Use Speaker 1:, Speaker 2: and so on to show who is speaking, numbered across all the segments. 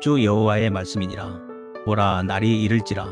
Speaker 1: 주 여호와의 말씀이니라. 보라, 날이 이를지라.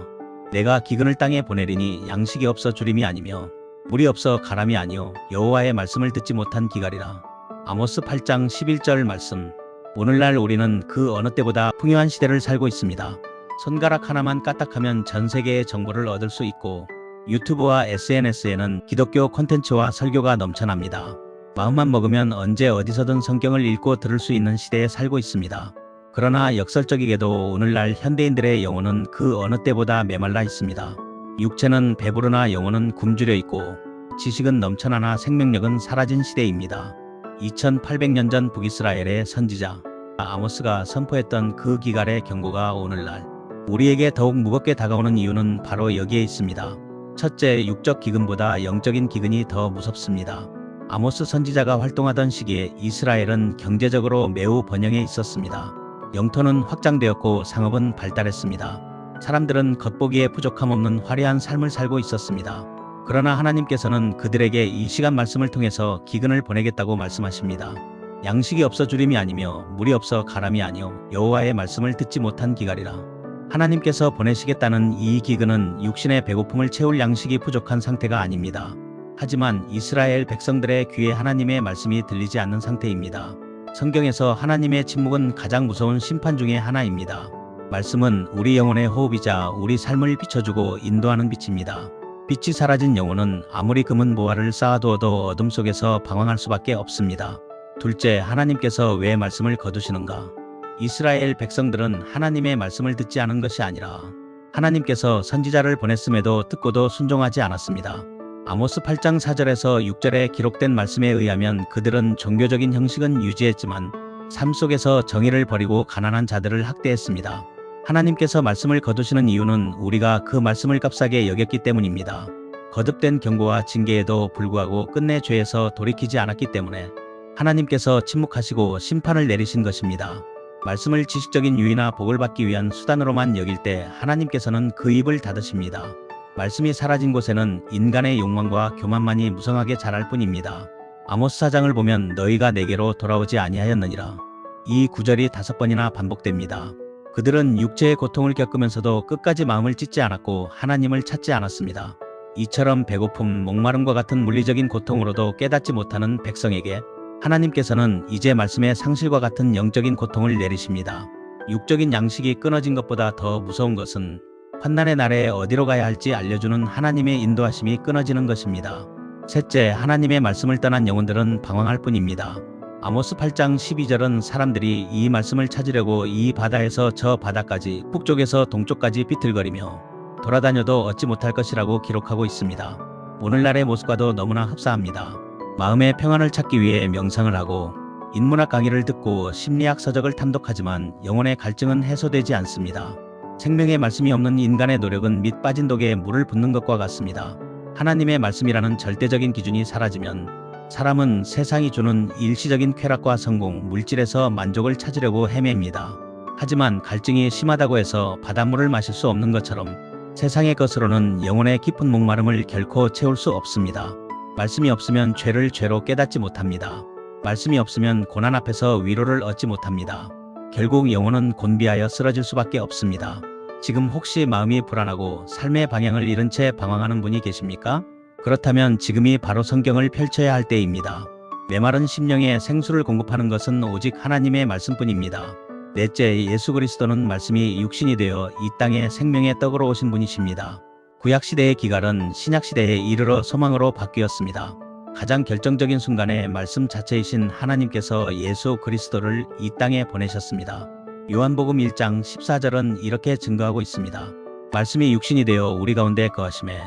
Speaker 1: 내가 기근을 땅에 보내리니 양식이 없어 주림이 아니며 물이 없어 가람이 아니요 여호와의 말씀을 듣지 못한 기갈이라. 아모스 8장 11절 말씀. 오늘날 우리는 그 어느 때보다 풍요한 시대를 살고 있습니다. 손가락 하나만 까딱하면 전 세계의 정보를 얻을 수 있고 유튜브와 SNS에는 기독교 콘텐츠와 설교가 넘쳐납니다. 마음만 먹으면 언제 어디서든 성경을 읽고 들을 수 있는 시대에 살고 있습니다. 그러나 역설적이게도 오늘날 현대인들의 영혼은 그 어느 때보다 메말라 있습니다. 육체는 배부르나 영혼은 굶주려 있고 지식은 넘쳐나나 생명력은 사라진 시대입니다. 2800년 전 북이스라엘의 선지자 아모스가 선포했던 그 기갈의 경고가 오늘날 우리에게 더욱 무겁게 다가오는 이유는 바로 여기에 있습니다. 첫째, 육적 기근보다 영적인 기근이 더 무섭습니다. 아모스 선지자가 활동하던 시기에 이스라엘은 경제적으로 매우 번영해 있었습니다. 영토는 확장되었고 상업은 발달했습니다. 사람들은 겉보기에 부족함 없는 화려한 삶을 살고 있었습니다. 그러나 하나님께서는 그들에게 이 시간 말씀을 통해서 기근을 보내겠다고 말씀하십니다. 양식이 없어 주림이 아니며 물이 없어 가람이 아니요 여호와의 말씀을 듣지 못한 기갈이라. 하나님께서 보내시겠다는 이 기근은 육신의 배고픔을 채울 양식이 부족한 상태가 아닙니다. 하지만 이스라엘 백성들의 귀에 하나님의 말씀이 들리지 않는 상태입니다. 성경에서 하나님의 침묵은 가장 무서운 심판 중의 하나입니다. 말씀은 우리 영혼의 호흡이자 우리 삶을 비춰주고 인도하는 빛입니다. 빛이 사라진 영혼은 아무리 금은 보화를 쌓아두어도 어둠 속에서 방황할 수밖에 없습니다. 둘째, 하나님께서 왜 말씀을 거두시는가? 이스라엘 백성들은 하나님의 말씀을 듣지 않은 것이 아니라 하나님께서 선지자를 보냈음에도 듣고도 순종하지 않았습니다. 아모스 8장 4절에서 6절에 기록된 말씀에 의하면 그들은 종교적인 형식은 유지했지만 삶 속에서 정의를 버리고 가난한 자들을 학대했습니다. 하나님께서 말씀을 거두시는 이유는 우리가 그 말씀을 값싸게 여겼기 때문입니다. 거듭된 경고와 징계에도 불구하고 끝내 죄에서 돌이키지 않았기 때문에 하나님께서 침묵하시고 심판을 내리신 것입니다. 말씀을 지식적인 유의나 복을 받기 위한 수단으로만 여길 때 하나님께서는 그 입을 닫으십니다. 말씀이 사라진 곳에는 인간의 욕망과 교만만이 무성하게 자랄 뿐입니다. 아모스 4장을 보면 너희가 내게로 돌아오지 아니하였느니라. 이 구절이 5번이나 반복됩니다. 그들은 육체의 고통을 겪으면서도 끝까지 마음을 찢지 않았고 하나님을 찾지 않았습니다. 이처럼 배고픔, 목마름과 같은 물리적인 고통으로도 깨닫지 못하는 백성에게 하나님께서는 이제 말씀의 상실과 같은 영적인 고통을 내리십니다. 육적인 양식이 끊어진 것보다 더 무서운 것은 환난의 날에 어디로 가야 할지 알려주는 하나님의 인도하심이 끊어지는 것입니다. 셋째, 하나님의 말씀을 떠난 영혼들은 방황할 뿐입니다. 아모스 8장 12절은 사람들이 이 말씀을 찾으려고 이 바다에서 저 바다까지 북쪽에서 동쪽까지 비틀거리며 돌아다녀도 얻지 못할 것이라고 기록하고 있습니다. 오늘날의 모습과도 너무나 흡사합니다. 마음의 평안을 찾기 위해 명상을 하고 인문학 강의를 듣고 심리학 서적을 탐독하지만 영혼의 갈증은 해소되지 않습니다. 생명의 말씀이 없는 인간의 노력은 밑 빠진 독에 물을 붓는 것과 같습니다. 하나님의 말씀이라는 절대적인 기준이 사라지면 사람은 세상이 주는 일시적인 쾌락과 성공, 물질에서 만족을 찾으려고 헤맵니다. 하지만 갈증이 심하다고 해서 바닷물을 마실 수 없는 것처럼 세상의 것으로는 영혼의 깊은 목마름을 결코 채울 수 없습니다. 말씀이 없으면 죄를 죄로 깨닫지 못합니다. 말씀이 없으면 고난 앞에서 위로를 얻지 못합니다. 결국 영혼은 곤비하여 쓰러질 수밖에 없습니다. 지금 혹시 마음이 불안하고 삶의 방향을 잃은 채 방황하는 분이 계십니까? 그렇다면 지금이 바로 성경을 펼쳐야 할 때입니다. 메마른 심령에 생수를 공급하는 것은 오직 하나님의 말씀뿐입니다. 넷째, 예수 그리스도는 말씀이 육신이 되어 이 땅에 생명의 떡으로 오신 분이십니다. 구약시대의 기갈은 신약시대에 이르러 소망으로 바뀌었습니다. 가장 결정적인 순간에 말씀 자체이신 하나님께서 예수 그리스도를 이 땅에 보내셨습니다. 요한복음 1장 14절은 이렇게 증거하고 있습니다. 말씀이 육신이 되어 우리 가운데 거하심에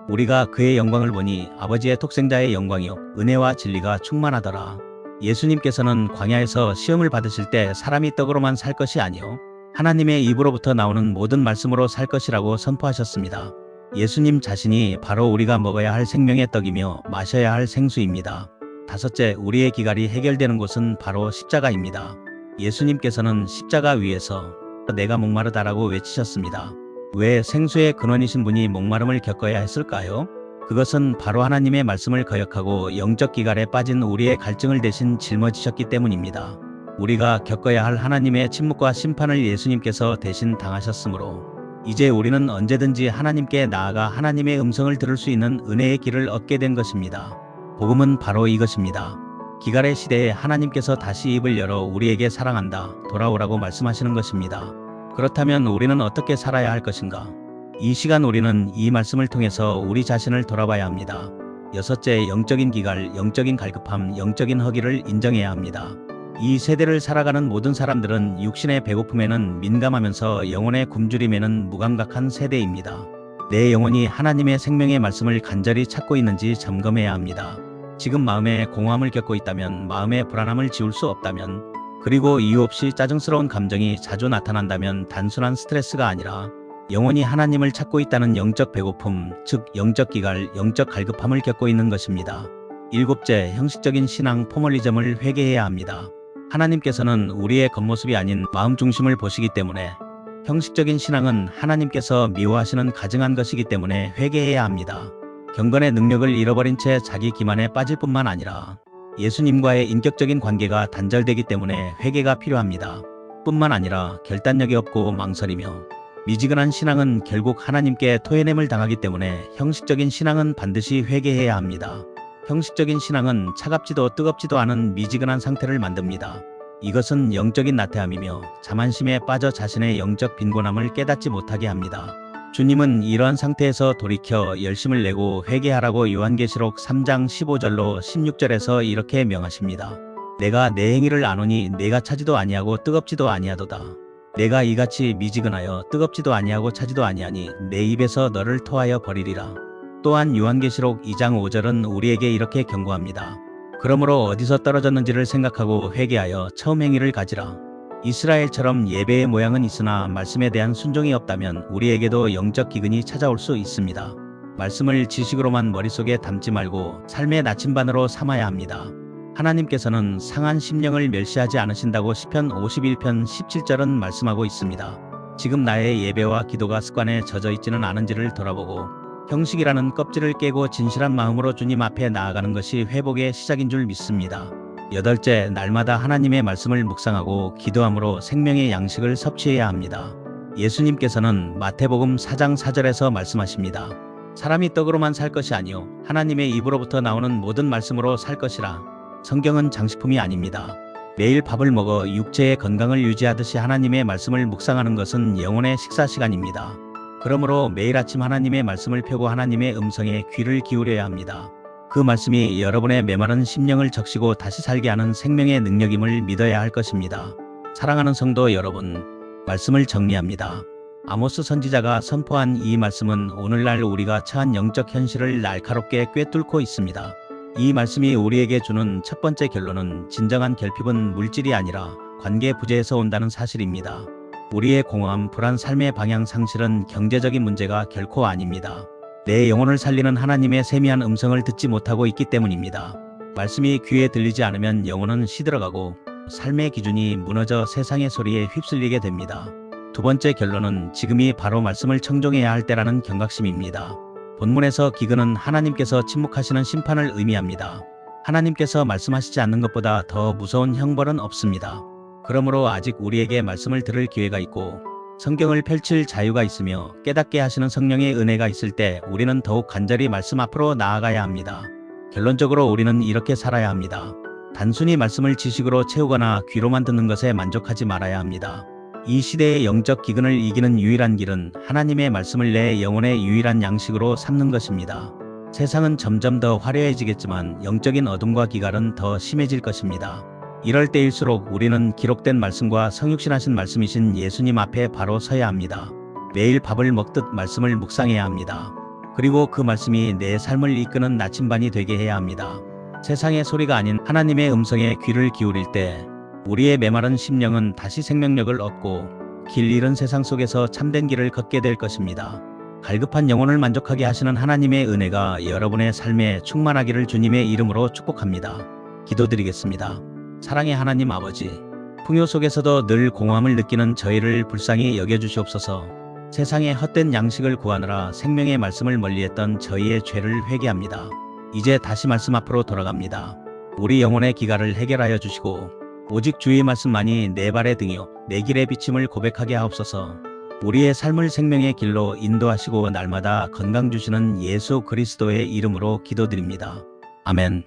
Speaker 1: 우리가 그의 영광을 보니 아버지의 독생자의 영광이요 은혜와 진리가 충만하더라. 예수님께서는 광야에서 시험을 받으실 때 사람이 떡으로만 살 것이 아니요 하나님의 입으로부터 나오는 모든 말씀으로 살 것이라고 선포하셨습니다. 예수님 자신이 바로 우리가 먹어야 할 생명의 떡이며 마셔야 할 생수입니다. 다섯째, 우리의 기갈이 해결되는 곳은 바로 십자가입니다. 예수님께서는 십자가 위에서 내가 목마르다라고 외치셨습니다. 왜 생수의 근원이신 분이 목마름을 겪어야 했을까요? 그것은 바로 하나님의 말씀을 거역하고 영적 기갈에 빠진 우리의 갈증을 대신 짊어지셨기 때문입니다. 우리가 겪어야 할 하나님의 침묵과 심판을 예수님께서 대신 당하셨으므로 이제 우리는 언제든지 하나님께 나아가 하나님의 음성을 들을 수 있는 은혜의 길을 얻게 된 것입니다. 복음은 바로 이것입니다. 기갈의 시대에 하나님께서 다시 입을 열어 우리에게 사랑한다, 돌아오라고 말씀하시는 것입니다. 그렇다면 우리는 어떻게 살아야 할 것인가? 이 시간 우리는 이 말씀을 통해서 우리 자신을 돌아봐야 합니다. 여섯째, 영적인 기갈, 영적인 갈급함, 영적인 허기를 인정해야 합니다. 이 세대를 살아가는 모든 사람들은 육신의 배고픔에는 민감하면서 영혼의 굶주림에는 무감각한 세대입니다. 내 영혼이 하나님의 생명의 말씀을 간절히 찾고 있는지 점검해야 합니다. 지금 마음에 공허함을 겪고 있다면, 마음의 불안함을 지울 수 없다면, 그리고 이유 없이 짜증스러운 감정이 자주 나타난다면 단순한 스트레스가 아니라 영혼이 하나님을 찾고 있다는 영적 배고픔, 즉 영적 기갈, 영적 갈급함을 겪고 있는 것입니다. 일곱째, 형식적인 신앙 포멀리즘을 회개해야 합니다. 하나님께서는 우리의 겉모습이 아닌 마음 중심을 보시기 때문에, 형식적인 신앙은 하나님께서 미워하시는 가증한 것이기 때문에 회개해야 합니다. 경건의 능력을 잃어버린 채 자기 기만에 빠질 뿐만 아니라 예수님과의 인격적인 관계가 단절되기 때문에 회개가 필요합니다. 뿐만 아니라 결단력이 없고 망설이며 미지근한 신앙은 결국 하나님께 토해냄을 당하기 때문에 형식적인 신앙은 반드시 회개해야 합니다. 형식적인 신앙은 차갑지도 뜨겁지도 않은 미지근한 상태를 만듭니다. 이것은 영적인 나태함이며 자만심에 빠져 자신의 영적 빈곤함을 깨닫지 못하게 합니다. 주님은 이러한 상태에서 돌이켜 열심을 내고 회개하라고 요한계시록 3장 15절로 16절에서 이렇게 명하십니다. 내가 내 행위를 아노니 내가 차지도 아니하고 뜨겁지도 아니하도다. 내가 이같이 미지근하여 뜨겁지도 아니하고 차지도 아니하니 내 입에서 너를 토하여 버리리라. 또한 요한계시록 2장 5절은 우리에게 이렇게 경고합니다. 그러므로 어디서 떨어졌는지를 생각하고 회개하여 처음 행위를 가지라. 이스라엘처럼 예배의 모양은 있으나 말씀에 대한 순종이 없다면 우리에게도 영적 기근이 찾아올 수 있습니다. 말씀을 지식으로만 머릿속에 담지 말고 삶의 나침반으로 삼아야 합니다. 하나님께서는 상한 심령을 멸시하지 않으신다고 시편 51편 17절은 말씀하고 있습니다. 지금 나의 예배와 기도가 습관에 젖어 있지는 않은지를 돌아보고 형식이라는 껍질을 깨고 진실한 마음으로 주님 앞에 나아가는 것이 회복의 시작인 줄 믿습니다. 여덟째, 날마다 하나님의 말씀을 묵상하고 기도함으로 생명의 양식을 섭취해야 합니다. 예수님께서는 마태복음 4장 4절에서 말씀하십니다. 사람이 떡으로만 살 것이 아니요 하나님의 입으로부터 나오는 모든 말씀으로 살 것이라. 성경은 장식품이 아닙니다. 매일 밥을 먹어 육체의 건강을 유지하듯이 하나님의 말씀을 묵상하는 것은 영혼의 식사 시간입니다. 그러므로 매일 아침 하나님의 말씀을 펴고 하나님의 음성에 귀를 기울여야 합니다. 그 말씀이 여러분의 메마른 심령을 적시고 다시 살게 하는 생명의 능력임을 믿어야 할 것입니다. 사랑하는 성도 여러분, 말씀을 정리합니다. 아모스 선지자가 선포한 이 말씀은 오늘날 우리가 처한 영적 현실을 날카롭게 꿰뚫고 있습니다. 이 말씀이 우리에게 주는 첫 번째 결론은 진정한 결핍은 물질이 아니라 관계 부재에서 온다는 사실입니다. 우리의 공허함, 불안, 삶의 방향 상실은 경제적인 문제가 결코 아닙니다. 내 영혼을 살리는 하나님의 세미한 음성을 듣지 못하고 있기 때문입니다. 말씀이 귀에 들리지 않으면 영혼은 시들어가고 삶의 기준이 무너져 세상의 소리에 휩쓸리게 됩니다. 두 번째 결론은 지금이 바로 말씀을 청종해야 할 때라는 경각심입니다. 본문에서 기근은 하나님께서 침묵하시는 심판을 의미합니다. 하나님께서 말씀하시지 않는 것보다 더 무서운 형벌은 없습니다. 그러므로 아직 우리에게 말씀을 들을 기회가 있고 성경을 펼칠 자유가 있으며 깨닫게 하시는 성령의 은혜가 있을 때 우리는 더욱 간절히 말씀 앞으로 나아가야 합니다. 결론적으로 우리는 이렇게 살아야 합니다. 단순히 말씀을 지식으로 채우거나 귀로만 듣는 것에 만족하지 말아야 합니다. 이 시대의 영적 기근을 이기는 유일한 길은 하나님의 말씀을 내 영혼의 유일한 양식으로 삼는 것입니다. 세상은 점점 더 화려해지겠지만 영적인 어둠과 기갈은 더 심해질 것입니다. 이럴 때일수록 우리는 기록된 말씀과 성육신하신 말씀이신 예수님 앞에 바로 서야 합니다. 매일 밥을 먹듯 말씀을 묵상해야 합니다. 그리고 그 말씀이 내 삶을 이끄는 나침반이 되게 해야 합니다. 세상의 소리가 아닌 하나님의 음성에 귀를 기울일 때 우리의 메마른 심령은 다시 생명력을 얻고 길 잃은 세상 속에서 참된 길을 걷게 될 것입니다. 갈급한 영혼을 만족하게 하시는 하나님의 은혜가 여러분의 삶에 충만하기를 주님의 이름으로 축복합니다. 기도드리겠습니다. 사랑의 하나님 아버지, 풍요 속에서도 늘 공허함을 느끼는 저희를 불쌍히 여겨주시옵소서. 세상의 헛된 양식을 구하느라 생명의 말씀을 멀리했던 저희의 죄를 회개합니다. 이제 다시 말씀 앞으로 돌아갑니다. 우리 영혼의 기갈을 해결하여 주시고 오직 주의 말씀만이 내 발의 등이요 내 길의 비침을 고백하게 하옵소서. 우리의 삶을 생명의 길로 인도하시고 날마다 건강 주시는 예수 그리스도의 이름으로 기도드립니다. 아멘.